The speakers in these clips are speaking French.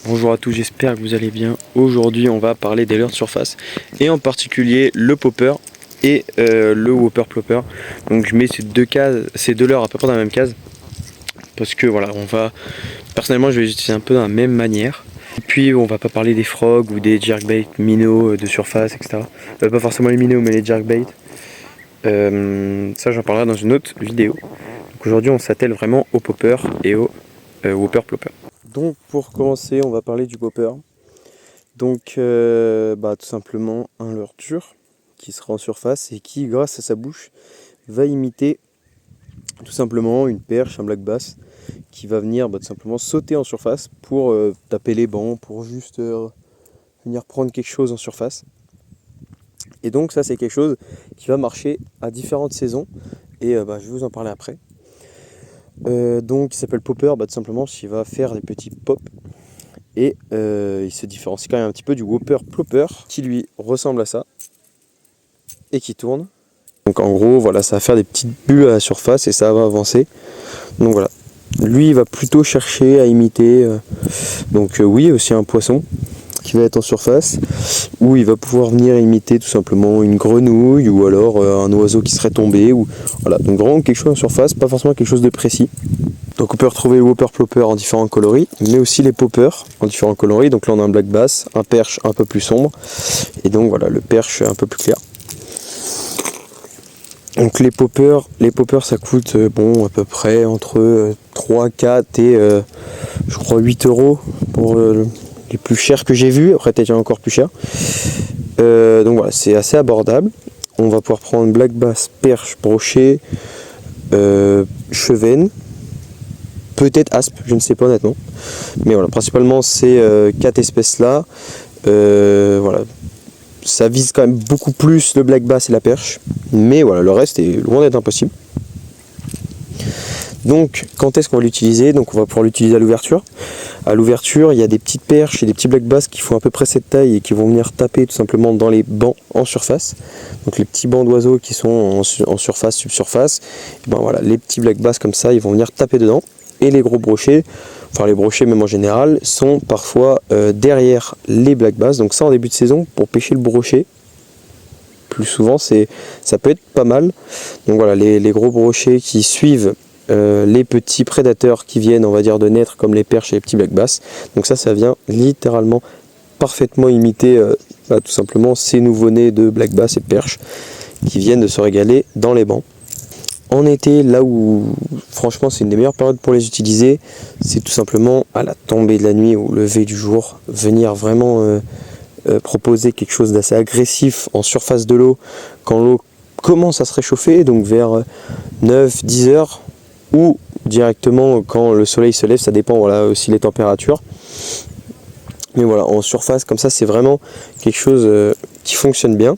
Bonjour à tous, j'espère que vous allez bien. Aujourd'hui on va parler des leurres de surface et en particulier le popper et le whopper plopper. Donc je mets ces deux leurres à peu près dans la même case parce que voilà, personnellement je vais les utiliser un peu dans la même manière. Et puis on va pas parler des frogs ou des jerkbait minots de surface, etc. Pas forcément les minots mais les jerkbait. Ça j'en parlerai dans une autre vidéo. Donc aujourd'hui on s'attelle vraiment au popper et au whopper plopper. Donc pour commencer on va parler du popper. Donc tout simplement un leurre dur qui sera en surface et qui grâce à sa bouche va imiter tout simplement une perche, un black bass qui va venir tout simplement sauter en surface pour taper les bancs, pour juste venir prendre quelque chose en surface. Et donc ça c'est quelque chose qui va marcher à différentes saisons et je vais vous en parler après. Donc il s'appelle popper tout simplement s'il va faire des petits pops. Et il se différencie quand même un petit peu du whopper plopper qui lui ressemble à ça et qui tourne. Donc en gros voilà, ça va faire des petites bulles à la surface et ça va avancer. Donc voilà, lui il va plutôt chercher à imiter oui, aussi un poisson qui va être en surface, où il va pouvoir venir imiter tout simplement une grenouille ou alors un oiseau qui serait tombé, ou voilà, donc vraiment quelque chose en surface, pas forcément quelque chose de précis. Donc on peut retrouver le whopper plopper en différents coloris, mais aussi les poppers en différents coloris. Donc là on a un black bass, un perche un peu plus sombre, et donc voilà le perche un peu plus clair. Donc les poppers ça coûte à peu près entre 3, 4 et je crois 8 € pour les plus chers que j'ai vus. Après peut-être encore plus cher. Donc voilà, c'est assez abordable. On va pouvoir prendre black bass, perche, brochet, chevenne, peut-être aspe, je ne sais pas honnêtement. Mais voilà, principalement ces 4 espèces là. Voilà. Ça vise quand même beaucoup plus le black bass et la perche, mais voilà, le reste est loin d'être impossible. Donc quand est-ce qu'on va l'utiliser? Donc on va pouvoir l'utiliser à l'ouverture. À l'ouverture, il y a des petites perches et des petits black bass qui font à peu près cette taille et qui vont venir taper tout simplement dans les bancs en surface. Donc les petits bancs d'oiseaux qui sont en surface, subsurface, et voilà, les petits black bass comme ça, ils vont venir taper dedans. Et les gros brochets, enfin les brochets même en général, sont parfois derrière les black bass. Donc ça en début de saison, pour pêcher le brochet, plus souvent ça peut être pas mal. Donc voilà, les gros brochets qui suivent les petits prédateurs qui viennent, on va dire, de naître, comme les perches et les petits black bass. Donc ça vient littéralement parfaitement imiter tout simplement ces nouveaux-nés de black bass et de perches qui viennent de se régaler dans les bancs. En été, là où franchement c'est une des meilleures périodes pour les utiliser, c'est tout simplement à la tombée de la nuit ou au lever du jour, venir vraiment proposer quelque chose d'assez agressif en surface de l'eau quand l'eau commence à se réchauffer, donc vers 9-10 heures, ou directement quand le soleil se lève, ça dépend voilà, aussi les températures. Mais voilà, en surface comme ça, c'est vraiment quelque chose qui fonctionne bien.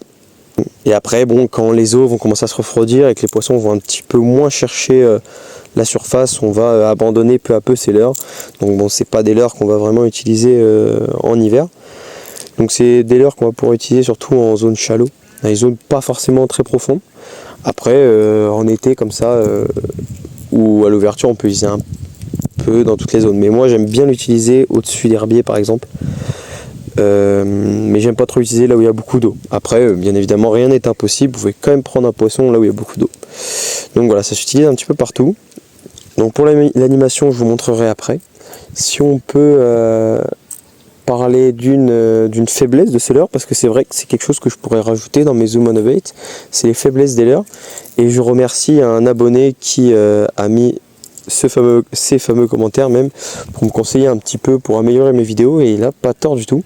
Et après, quand les eaux vont commencer à se refroidir et que les poissons vont un petit peu moins chercher la surface, on va abandonner peu à peu ces leurres. Donc c'est pas des leurres qu'on va vraiment utiliser en hiver. Donc c'est des leurres qu'on va pouvoir utiliser surtout en zone shallow, dans les zones pas forcément très profondes. Après, en été comme ça, ou à l'ouverture, on peut utiliser un peu dans toutes les zones. Mais moi j'aime bien l'utiliser au-dessus d'herbiers par exemple. Mais j'aime pas trop l'utiliser là où il y a beaucoup d'eau. Après, bien évidemment, rien n'est impossible. Vous pouvez quand même prendre un poisson là où il y a beaucoup d'eau. Donc voilà, ça s'utilise un petit peu partout. Donc pour l'animation, je vous montrerai après. Si on peut parler d'une faiblesse de ces leurres, parce que c'est vrai que c'est quelque chose que je pourrais rajouter dans mes Zoom on a Bait, c'est les faiblesses des leurres. Et je remercie un abonné qui a mis ces fameux commentaires même pour me conseiller un petit peu pour améliorer mes vidéos, et il n'a pas tort du tout.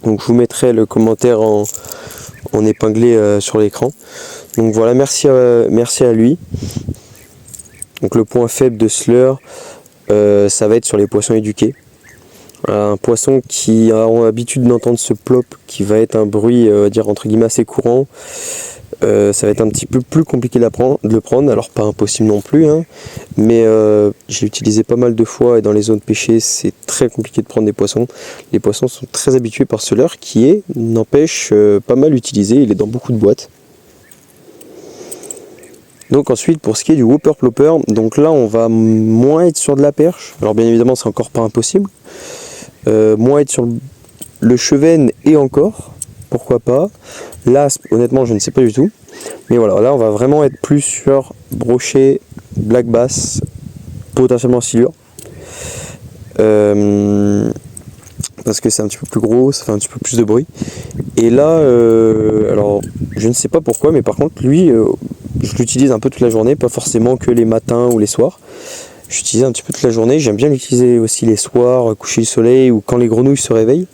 Donc je vous mettrai le commentaire en épinglé sur l'écran. Donc voilà, merci à lui. Donc le point faible de ce leurre, ça va être sur les poissons éduqués. Un poisson qui a l'habitude d'entendre ce plop, qui va être un bruit dire entre guillemets assez courant, ça va être un petit peu plus compliqué de le prendre, alors pas impossible non plus, hein, mais j'ai utilisé pas mal de fois et dans les zones pêchées c'est très compliqué de prendre des poissons. Les poissons sont très habitués par ce leurre qui est, n'empêche, pas mal utilisé, il est dans beaucoup de boîtes. Donc ensuite pour ce qui est du whopper plopper, donc là on va moins être sur de la perche, alors bien évidemment c'est encore pas impossible. Moi être sur le chevenne et encore, pourquoi pas. Là honnêtement je ne sais pas du tout. Mais voilà, là on va vraiment être plus sur brochet, black bass, potentiellement silure. Parce que c'est un petit peu plus gros, ça fait un petit peu plus de bruit. Et là, alors je ne sais pas pourquoi, mais par contre lui, je l'utilise un peu toute la journée, pas forcément que les matins ou les soirs. J'utilise un petit peu toute la journée, j'aime bien l'utiliser aussi les soirs, coucher le soleil ou quand les grenouilles se réveillent.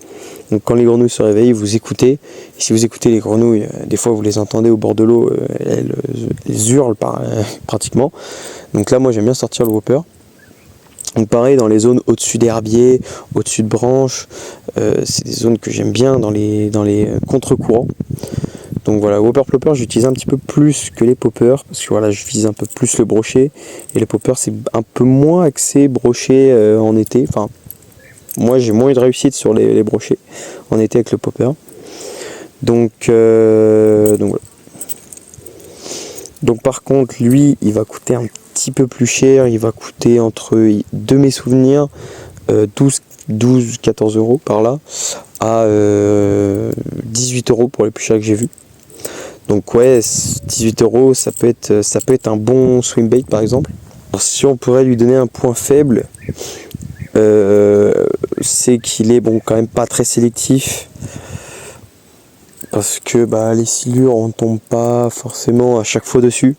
Donc quand les grenouilles se réveillent, vous écoutez. Et si vous écoutez les grenouilles, des fois vous les entendez au bord de l'eau, elles hurlent pratiquement. Donc là moi j'aime bien sortir le whopper. Donc pareil dans les zones au-dessus d'herbiers, au-dessus de branches, c'est des zones que j'aime bien dans les contre-courants. Donc voilà, whopper plopper j'utilise un petit peu plus que les poppers parce que voilà je vise un peu plus le brochet et les poppers c'est un peu moins axé brochet en été. Enfin moi j'ai moins eu de réussite sur les brochets en été avec le popper. Donc voilà. Donc par contre lui il va coûter un petit peu plus cher, il va coûter entre, de mes souvenirs, 12-14 euros par là, à 18 euros pour les plus chers que j'ai vus. Donc ouais, 18 euros ça peut être un bon swim bait par exemple. Alors, si on pourrait lui donner un point faible, c'est qu'il est bon quand même pas très sélectif. Parce que bah, les silures on tombe pas forcément à chaque fois dessus.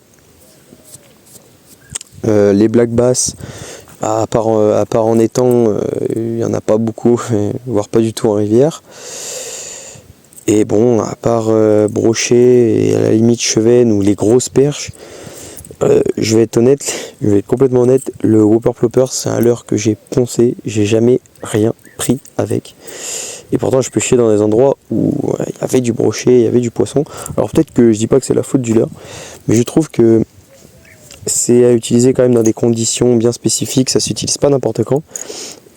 Les black bass, à part en étang, il n'y en a pas beaucoup, voire pas du tout en rivière. Et bon, à part brochet et à la limite chevenne ou les grosses perches, je vais être honnête, je vais être complètement honnête, le whopper plopper c'est un leurre que j'ai poncé, j'ai jamais rien pris avec. Et pourtant je pêchais dans des endroits où il y avait du brochet, il y avait du poisson. Alors peut-être que je dis pas que c'est la faute du leurre, mais je trouve que c'est à utiliser quand même dans des conditions bien spécifiques, ça s'utilise pas n'importe quand.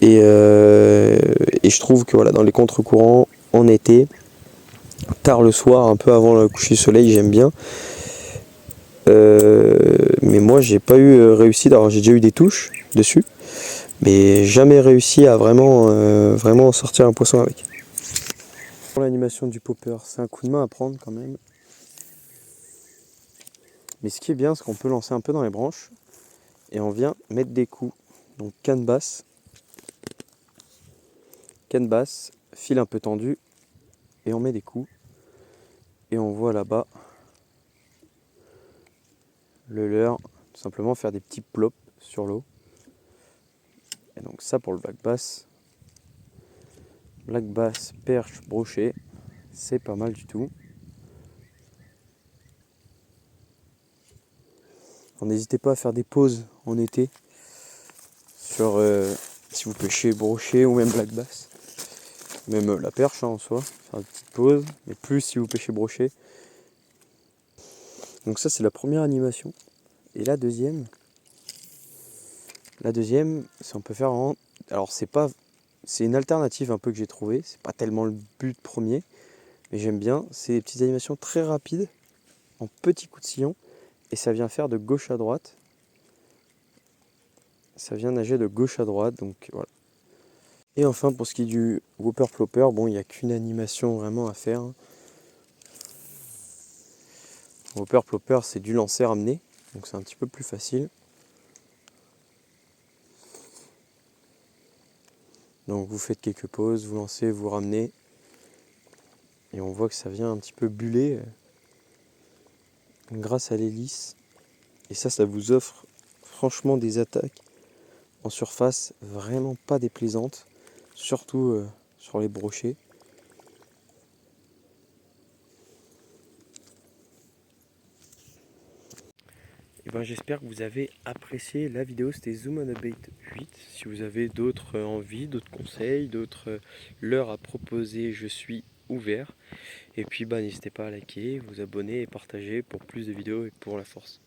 Et je trouve que voilà, dans les contre-courants, en été, tard le soir, un peu avant le coucher du soleil, j'aime bien. Mais moi j'ai pas eu réussi, alors j'ai déjà eu des touches dessus, mais jamais réussi à vraiment sortir un poisson avec. Pour l'animation du popper, c'est un coup de main à prendre quand même. Mais ce qui est bien, c'est qu'on peut lancer un peu dans les branches et on vient mettre des coups. Donc canne basse, fil un peu tendu et on met des coups. Et on voit là-bas le leurre tout simplement faire des petits plops sur l'eau. Et donc ça pour le black bass. Black bass, perche, brochet, c'est pas mal du tout. Alors, n'hésitez pas à faire des pauses en été sur si vous pêchez brochet ou même black bass. Même la perche en soi, faire des petites pauses, mais plus si vous pêchez brochet. Donc ça c'est la première animation. Et la deuxième, c'est on peut faire en... Alors c'est une alternative un peu que j'ai trouvé, c'est pas tellement le but premier, mais j'aime bien, c'est des petites animations très rapides, en petits coups de sillon, et ça vient faire de gauche à droite. Ça vient nager de gauche à droite, donc voilà. Et enfin pour ce qui est du whopper plopper, bon il n'y a qu'une animation vraiment à faire. Whopper plopper c'est du lancer ramené, donc c'est un petit peu plus facile. Donc vous faites quelques pauses, vous lancez, vous ramenez. Et on voit que ça vient un petit peu buller grâce à l'hélice. Et ça vous offre franchement des attaques en surface vraiment pas déplaisantes, surtout sur les brochets. Et ben, j'espère que vous avez apprécié la vidéo, c'était Zoom on a Bait 8. Si vous avez d'autres envies, d'autres conseils, d'autres leurres à proposer, je suis ouvert. Et puis bah, n'hésitez pas à liker, vous abonner et partager pour plus de vidéos et pour la force.